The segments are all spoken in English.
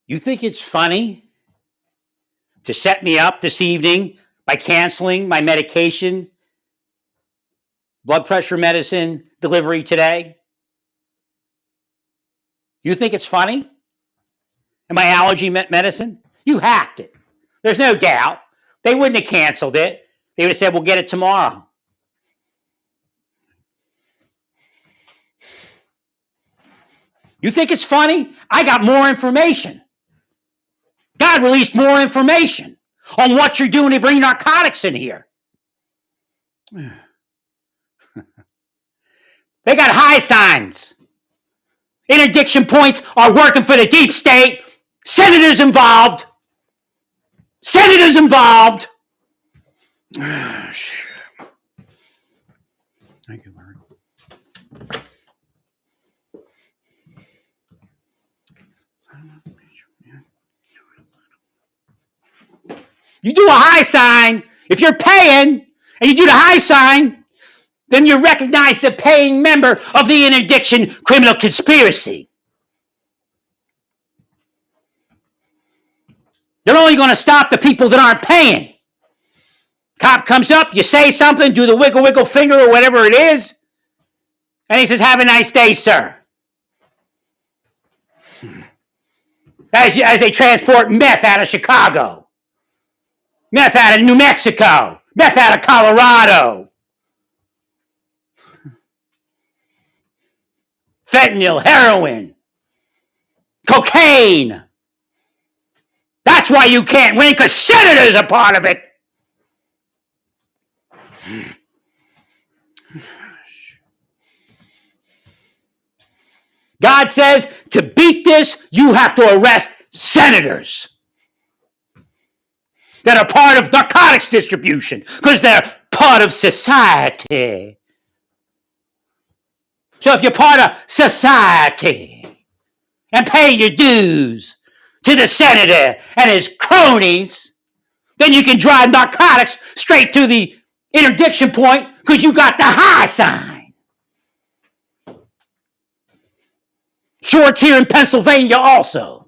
You think it's funny to set me up this evening by canceling my medication, blood pressure medicine delivery today? You think it's funny? And my allergy medicine? You hacked it. There's no doubt. They wouldn't have canceled it. They would have said, we'll get it tomorrow. You think it's funny? I got more information. God released more information on what you're doing to bring narcotics in here. They got high signs. Interdiction points are working for the deep state. Senators involved. Senators involved. Thank you, Larry. You do a high sign. If you're paying and you do the high sign, then you recognize the paying member of the interdiction criminal conspiracy. They're only going to stop the people that aren't paying. Cop comes up, you say something, do the wiggle, wiggle finger or whatever it is, and he says, have a nice day, sir. As they transport meth out of Chicago, meth out of New Mexico, meth out of Colorado, fentanyl, heroin, cocaine. That's why you can't win, because senators are part of it. God says to beat this, you have to arrest senators that are part of narcotics distribution because they're part of society. So if you're part of society and pay your dues to the senator and his cronies, then you can drive narcotics straight to the interdiction point because you got the high sign. Sure, it's here in Pennsylvania also.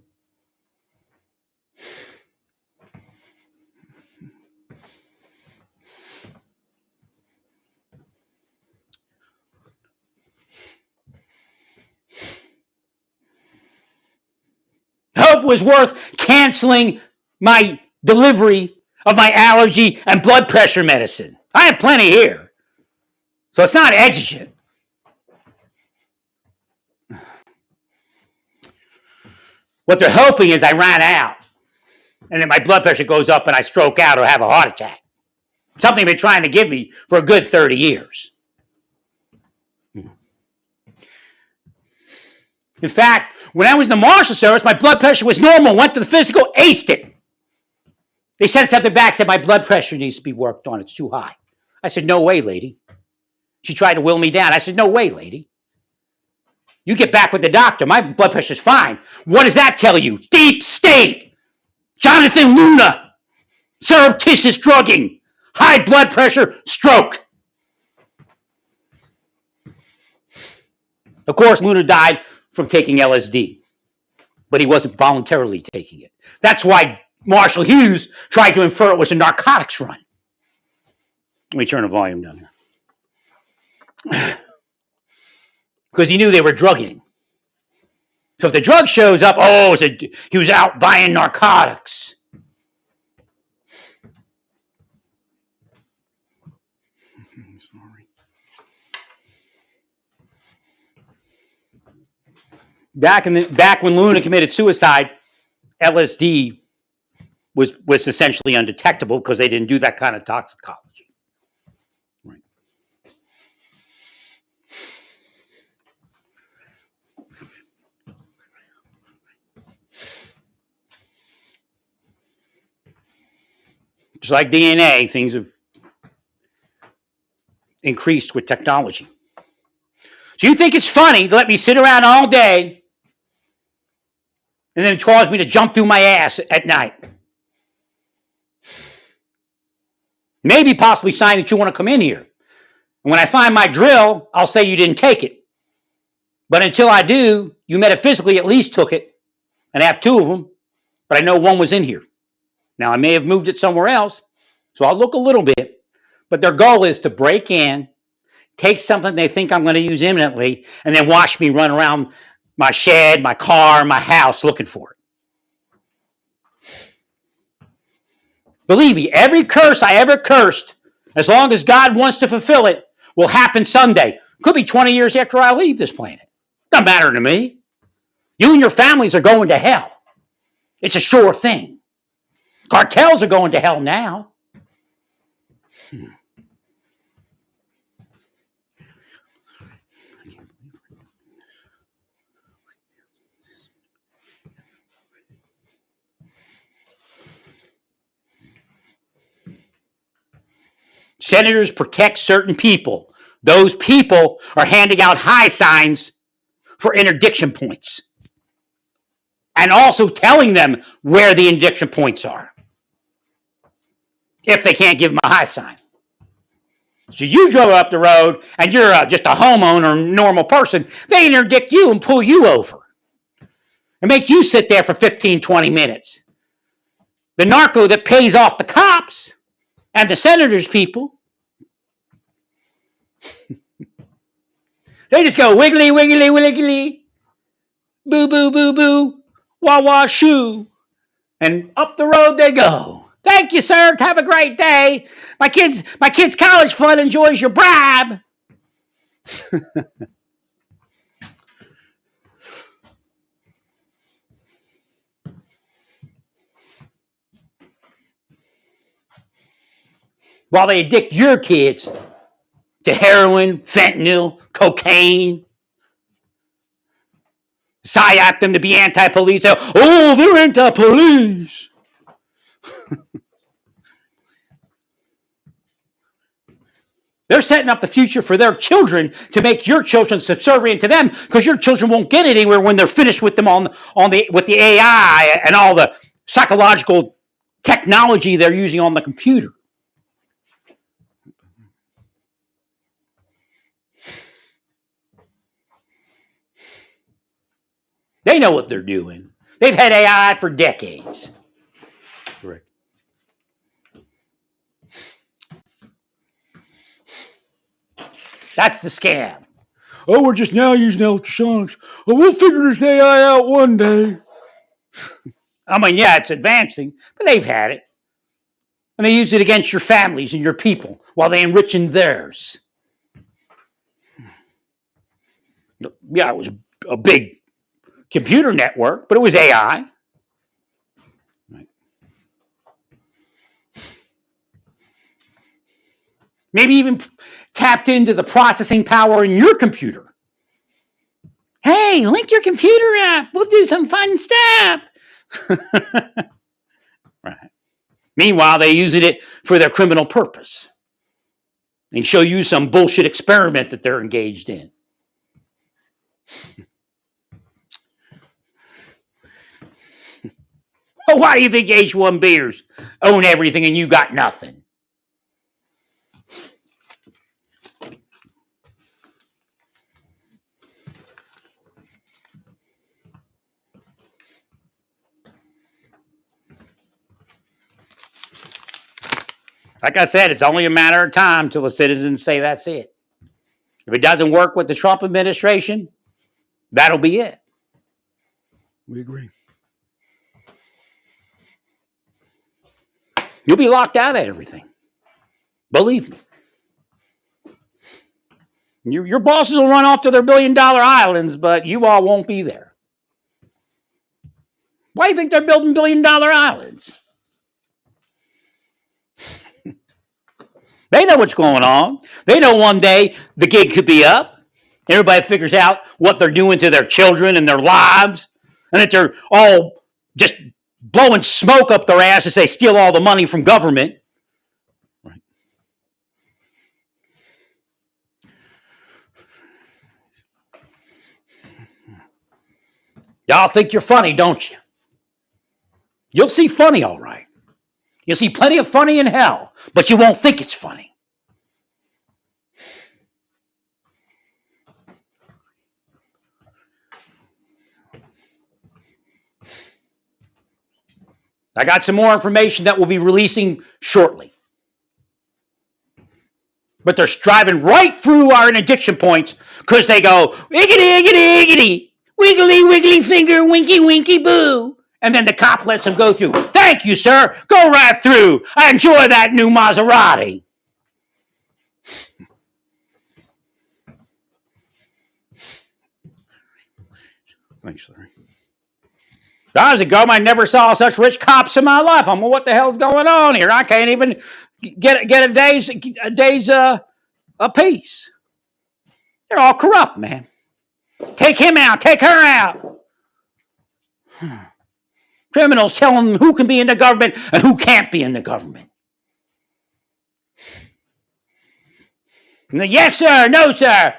Hope was worth canceling my delivery of my allergy and blood pressure medicine. I have plenty here. So it's not exigent. What they're hoping is I ran out and then my blood pressure goes up and I stroke out or have a heart attack. Something they've been trying to give me for a good 30 years. In fact, when I was in the Marshal Service, my blood pressure was normal. Went to the physical, aced it. They sent something back, said my blood pressure needs to be worked on. It's too high. I said, no way, lady. She tried to will me down. I said, no way, lady. You get back with the doctor. My blood pressure's fine. What does that tell you? Deep state. Jonathan Luna. Surreptitious drugging. High blood pressure, stroke. Of course, Luna died from taking LSD, but he wasn't voluntarily taking it. That's why Marshall Hughes tried to infer it was a narcotics run. Let me turn the volume down here. Because he knew they were drugging him. So if the drug shows up, he was out buying narcotics. Back when Luna committed suicide, LSD was essentially undetectable because they didn't do that kind of toxicology. Right. Just like DNA, things have increased with technology. So you think it's funny to let me sit around all day and then cause me to jump through my ass at night? Maybe possibly sign that you want to come in here. And when I find my drill, I'll say you didn't take it. But until I do, you metaphysically at least took it, and I have two of them. but I know one was in here. Now, I may have moved it somewhere else, so I'll look a little bit. But their goal is to break in, take something they think I'm going to use imminently, and then watch me run around my shed, my car, my house looking for it. Believe me, every curse I ever cursed, as long as God wants to fulfill it, will happen someday. Could be 20 years after I leave this planet. Doesn't matter to me. You and your families are going to hell. It's a sure thing. Cartels are going to hell now. Senators protect certain people. Those people are handing out high signs for interdiction points and also telling them where the interdiction points are if they can't give them a high sign. So you drove up the road and you're just a homeowner, normal person. They interdict you and pull you over and make you sit there for 15, 20 minutes. The narco that pays off the cops and the senators' people, they just go wiggly, wiggly, wiggly, boo, boo, boo, boo, wah, wah, shoo, and up the road they go. Thank you, sir. Have a great day. My kid's college fund enjoys your bribe. While they addict your kids to heroin, fentanyl, cocaine, psyop them to be anti-police. Oh, they're anti-police. They're setting up the future for their children to make your children subservient to them because your children won't get anywhere when they're finished with them with the AI and all the psychological technology they're using on the computer. They know what they're doing. They've had AI for decades. Correct. That's the scam. Oh, we're just now using ultrasonics. Well, we'll figure this AI out one day. I mean, yeah, it's advancing, but they've had it. And they use it against your families and your people while they enriching theirs. Yeah, it was a big computer network, but it was AI. Right. Maybe even tapped into the processing power in your computer. Hey, link your computer app. We'll do some fun stuff. Right. Meanwhile, they're using it for their criminal purpose. They show you some bullshit experiment that they're engaged in. Why do you think H1Bers own everything and you got nothing? Like I said, it's only a matter of time till the citizens say that's it. If it doesn't work with the Trump administration, that'll be it. We agree. You'll be locked out of everything. Believe me. Your bosses will run off to their billion-dollar islands, but you all won't be there. Why do you think they're building billion-dollar islands? They know what's going on. They know one day the gig could be up. Everybody figures out what they're doing to their children and their lives, and that they're all just blowing smoke up their ass as they steal all the money from government. Right. Y'all think you're funny, don't you? You'll see funny, all right. You'll see plenty of funny in hell, but you won't think it's funny. I got some more information that we'll be releasing shortly. But they're driving right through our interdiction points because they go, wiggity, wiggity, wiggity, wiggly, wiggly finger, winky, winky, boo. And then the cop lets them go through. Thank you, sir. Go right through. I enjoy that new Maserati. Thanks, Larry. As a government, I never saw such rich cops in my life. I'm like, what the hell's going on here? I can't even get a day's a piece. They're all corrupt, man. Take him out. Take her out. Criminals telling them who can be in the government and who can't be in the government. Yes, sir. No, sir.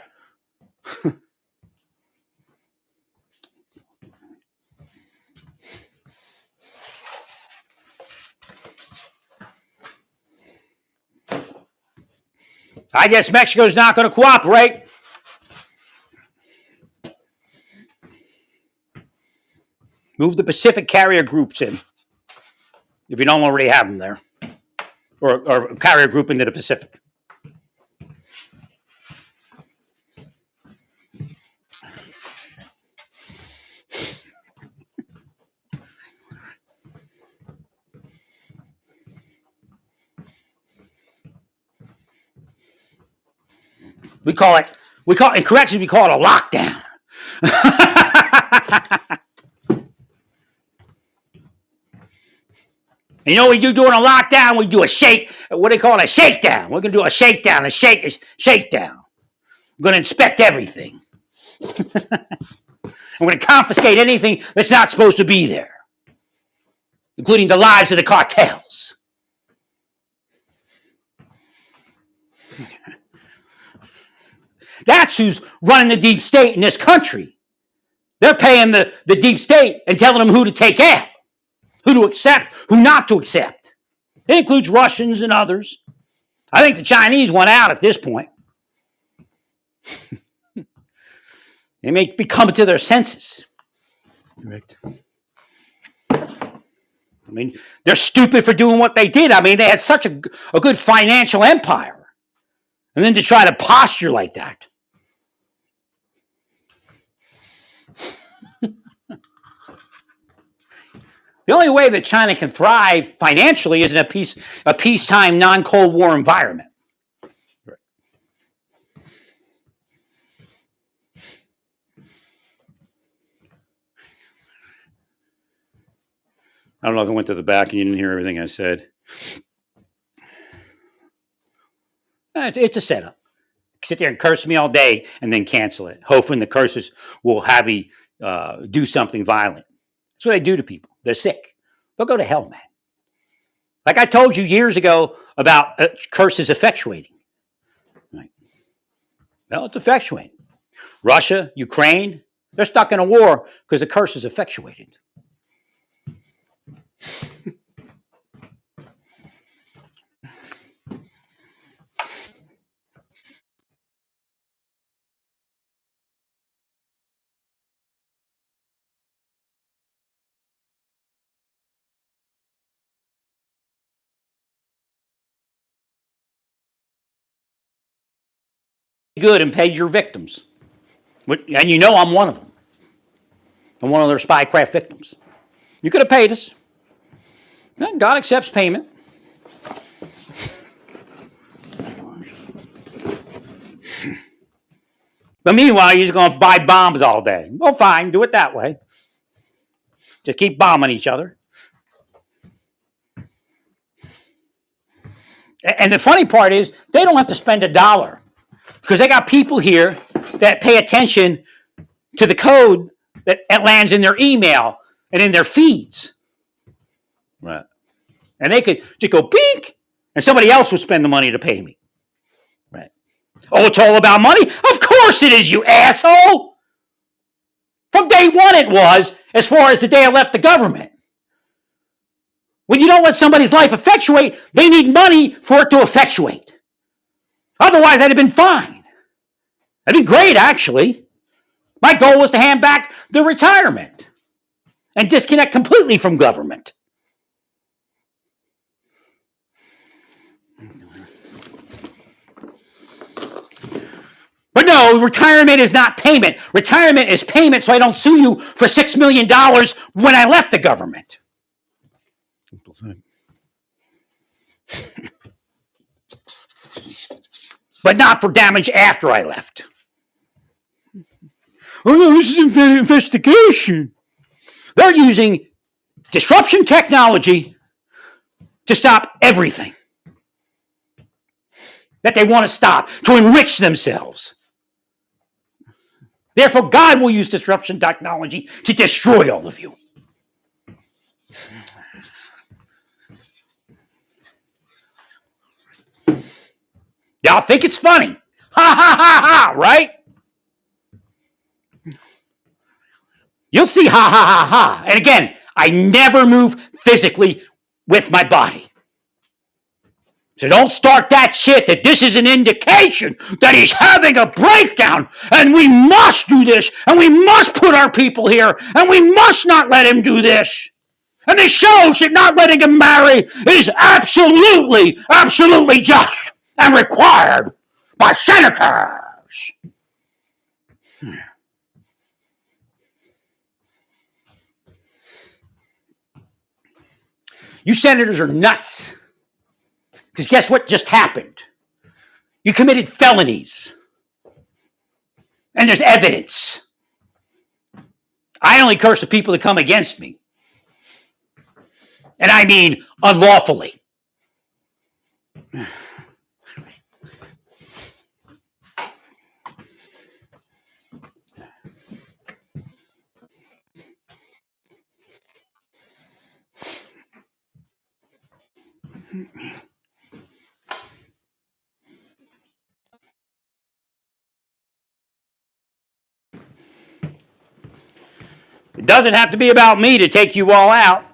I guess Mexico's not going to cooperate. Move the Pacific carrier groups in, if you don't already have them there, or carrier group into the Pacific. We call it in corrections, we call it a lockdown. You know what we do during a lockdown? We do a shake. What do they call it? A shakedown. We're going to do a shakedown, a shakedown. We're going to inspect everything. We're going to confiscate anything that's not supposed to be there, including the lives of the cartels. That's who's running the deep state in this country. They're paying the deep state and telling them who to take out, who to accept, who not to accept. It includes Russians and others. I think the Chinese want out at this point. They may be coming to their senses. Correct. I mean, they're stupid for doing what they did. I mean, they had such a good financial empire. And then to try to posture like that. The only way that China can thrive financially is in a peacetime, non-Cold War environment. I don't know if I went to the back and you didn't hear everything I said. It's a setup. Sit there and curse me all day and then cancel it, hoping the curses will have me do something violent. That's what they do to people. They're sick. They'll go to hell, man. Like I told you years ago about curses effectuating. Right. Well, it's effectuating. Russia, Ukraine, they're stuck in a war because the curse is effectuated. Good and paid your victims. And you know I'm one of them. I'm one of their spycraft victims. You could have paid us. God accepts payment. But meanwhile, you're just going to buy bombs all day. Well, fine, do it that way. Just keep bombing each other. And the funny part is, they don't have to spend $1 because they got people here that pay attention to the code that lands in their email and in their feeds. Right. And they could just go bink, and somebody else would spend the money to pay me. Right. Oh, it's all about money? Of course it is, you asshole. From day one it was, as far as the day I left the government. When you don't let somebody's life effectuate, they need money for it to effectuate. Otherwise, I'd have been fine. That'd be great, actually. My goal was to hand back the retirement and disconnect completely from government. no, retirement is not payment. Retirement is payment so I don't sue you for $6 million when I left the government. But not for damage after I left. Oh no, this is an investigation. They're using disruption technology to stop everything that they want to stop, to enrich themselves. Therefore, God will use disruption technology to destroy all of you. Y'all think it's funny. Ha ha ha ha, right? You'll see ha ha ha ha. And again, I never move physically with my body. So don't start that shit that this is an indication that he's having a breakdown and we must do this and we must put our people here and we must not let him do this. And this shows that not letting him marry is absolutely, absolutely just and required by senators. You senators are nuts. Because guess what just happened? You committed felonies. And there's evidence. I only curse the people that come against me. And I mean unlawfully. It doesn't have to be about me to take you all out.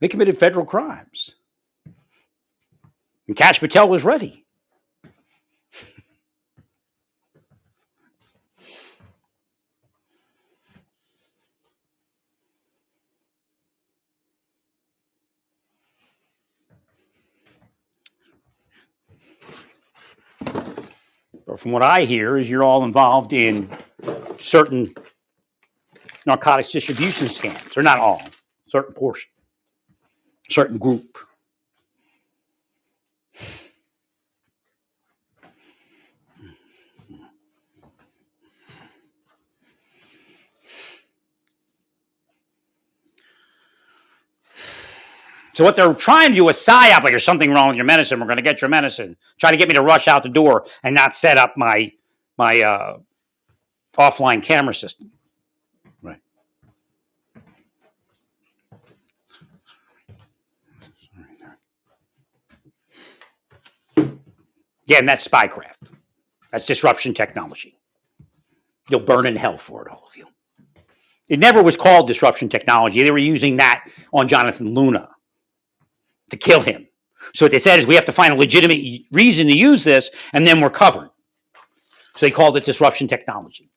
They committed federal crimes. And Kash Patel was ready. But from what I hear is you're all involved in certain narcotics distribution scams. Or not all, certain portion, certain group. So what they're trying to do is psyop, like there's something wrong with your medicine. We're going to get your medicine. Try to get me to rush out the door and not set up my offline camera system. Right. Again, that's spycraft. That's disruption technology. You'll burn in hell for it, all of you. It never was called disruption technology. They were using that on Jonathan Luna to kill him. So what they said is we have to find a legitimate reason to use this, and then we're covered. So they called it disruption technology.